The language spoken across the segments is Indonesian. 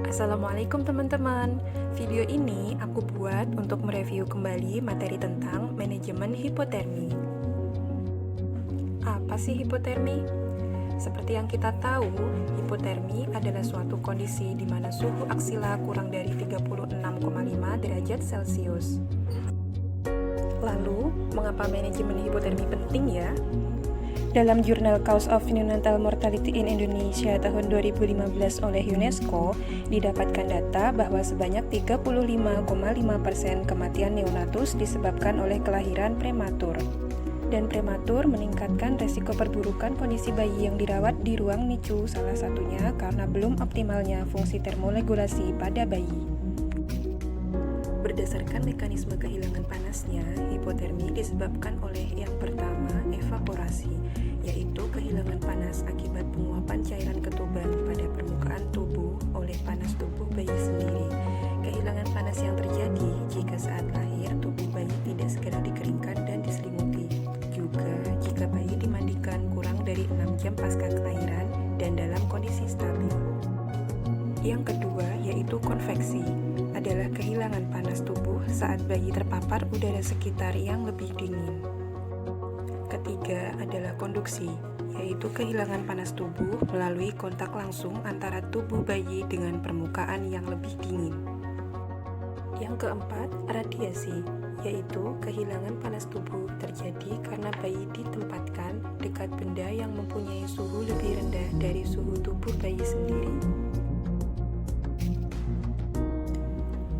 Assalamualaikum teman-teman. Video ini aku buat untuk mereview kembali materi tentang manajemen hipotermi. Apa sih hipotermi? Seperti yang kita tahu, hipotermi adalah suatu kondisi di mana suhu aksila kurang dari 36,5 derajat Celcius. Lalu, mengapa manajemen hipotermi penting ya? Dalam jurnal Cause of Neonatal Mortality in Indonesia tahun 2015 oleh UNESCO, didapatkan data bahwa sebanyak 35,5% kematian neonatus disebabkan oleh kelahiran prematur. Dan prematur meningkatkan resiko perburukan kondisi bayi yang dirawat di ruang NICU, salah satunya karena belum optimalnya fungsi termoregulasi pada bayi. Berdasarkan mekanisme kehilangan panasnya, hipotermi disebabkan oleh yang pertama, evaporasi, yaitu kehilangan panas akibat penguapan cairan ketuban pada permukaan tubuh oleh panas tubuh bayi sendiri. Kehilangan panas yang terjadi jika saat lahir tubuh bayi tidak segera dikeringkan dan diselimuti. Juga jika bayi dimandikan kurang dari 6 jam pasca kelahiran dan dalam kondisi stabil. Yang kedua yaitu konveksi, adalah kehilangan panas tubuh saat bayi terpapar udara sekitar yang lebih dingin. Ketiga adalah konduksi, yaitu kehilangan panas tubuh melalui kontak langsung antara tubuh bayi dengan permukaan yang lebih dingin. Yang keempat, radiasi, yaitu kehilangan panas tubuh terjadi karena bayi ditempatkan dekat benda yang mempunyai suhu lebih rendah dari suhu tubuh bayi sendiri.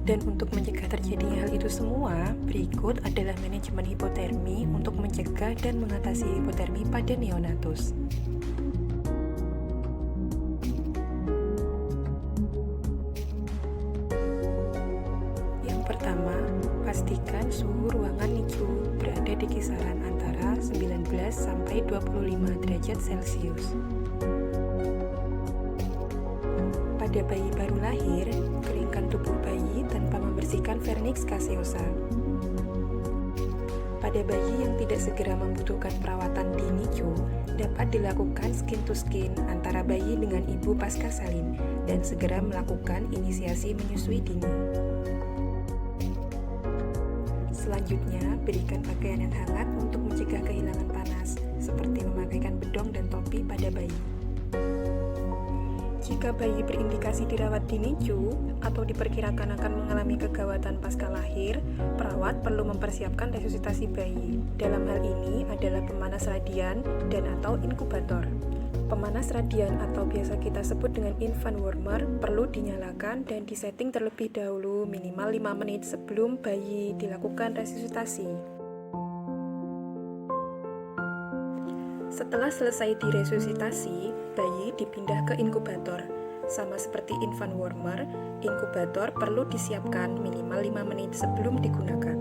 Dan untuk mencegah terjadinya hal itu semua, berikut adalah manajemen hipotermi untuk mencegah dan mengatasi hipotermi pada neonatus. Yang pertama, pastikan suhu ruangan NICU berada di kisaran antara 19 sampai 25 derajat Celcius. Pada bayi baru lahir, keringkan tubuh bayi tanpa membersihkan vernix caseosa. Pada bayi yang tidak segera membutuhkan perawatan di NICU, dapat dilakukan skin to skin antara bayi dengan ibu pasca salin dan segera melakukan inisiasi menyusui dini. Selanjutnya, berikan pakaian yang hangat untuk mencegah kehilangan panas, seperti memakaikan bedong dan topi pada bayi. Jika bayi berindikasi dirawat di NICU atau diperkirakan akan mengalami kegawatan pasca lahir, perawat perlu mempersiapkan resusitasi bayi. Dalam hal ini adalah pemanas radian dan atau inkubator. Pemanas radian atau biasa kita sebut dengan infant warmer perlu dinyalakan dan disetting terlebih dahulu minimal 5 menit sebelum bayi dilakukan resusitasi. Setelah selesai diresusitasi, bayi dipindah ke inkubator. Sama seperti infant warmer, inkubator perlu disiapkan minimal 5 menit sebelum digunakan.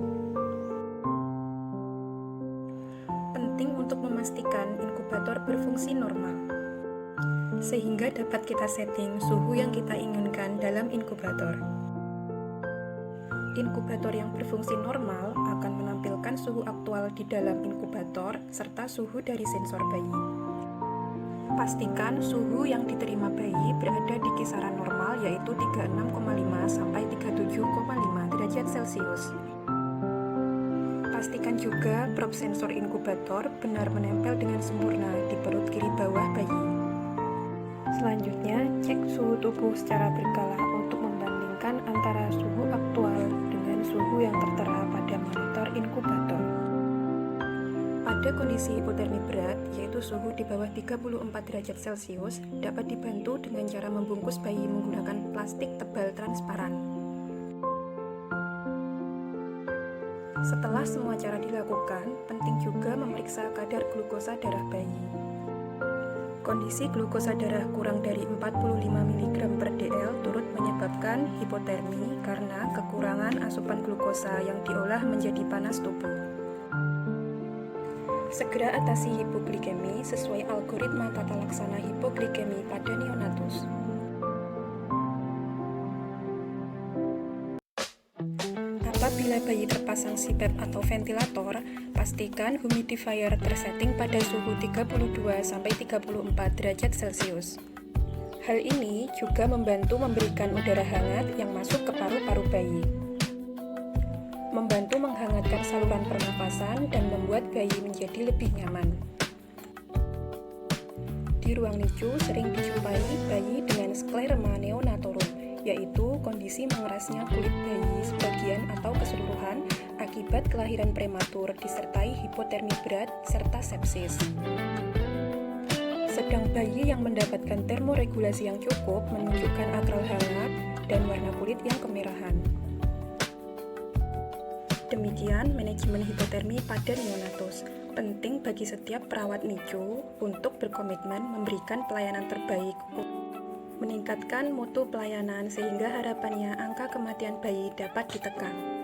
Penting untuk memastikan inkubator berfungsi normal, sehingga dapat kita setting suhu yang kita inginkan dalam inkubator. Inkubator yang berfungsi normal akan menampilkan suhu aktual di dalam inkubator serta suhu dari sensor bayi. Pastikan suhu yang diterima bayi berada di kisaran normal yaitu 36,5 sampai 37,5 derajat Celcius. Pastikan juga probe sensor inkubator benar menempel dengan sempurna di perut kiri bawah bayi. Selanjutnya, cek suhu tubuh secara berkala untuk membandingkan antara suhu aktual dengan suhu yang tertera pada monitor inkubator. Pada kondisi hipotermi berat, yaitu suhu di bawah 34 derajat Celcius, dapat dibantu dengan cara membungkus bayi menggunakan plastik tebal transparan. Setelah semua cara dilakukan, penting juga memeriksa kadar glukosa darah bayi. Kondisi glukosa darah kurang dari 45 mg per dl turut menyebabkan hipotermi karena kekurangan asupan glukosa yang diolah menjadi panas tubuh. Segera atasi hipoglikemi sesuai algoritma tata laksana hipoglikemi pada neonatus. Apabila bayi terpasang CPAP atau ventilator, pastikan humidifier tersetting pada suhu 32-34 derajat Celcius. Hal ini juga membantu memberikan udara hangat yang masuk ke paru-paru bayi, membantu menghangatkan saluran pernapasan dan membuat bayi menjadi lebih nyaman. Di ruang NICU sering dijumpai bayi dengan sklerema neonatorum, yaitu kondisi mengerasnya kulit bayi sebagian atau keseluruhan akibat kelahiran prematur disertai hipotermi berat serta sepsis. Sedang bayi yang mendapatkan termoregulasi yang cukup menunjukkan akral hangat dan warna kulit yang kemerahan. Demikian manajemen hipotermi pada neonatus. Penting bagi setiap perawat NICU untuk berkomitmen memberikan pelayanan terbaik, meningkatkan mutu pelayanan sehingga harapannya angka kematian bayi dapat ditekan.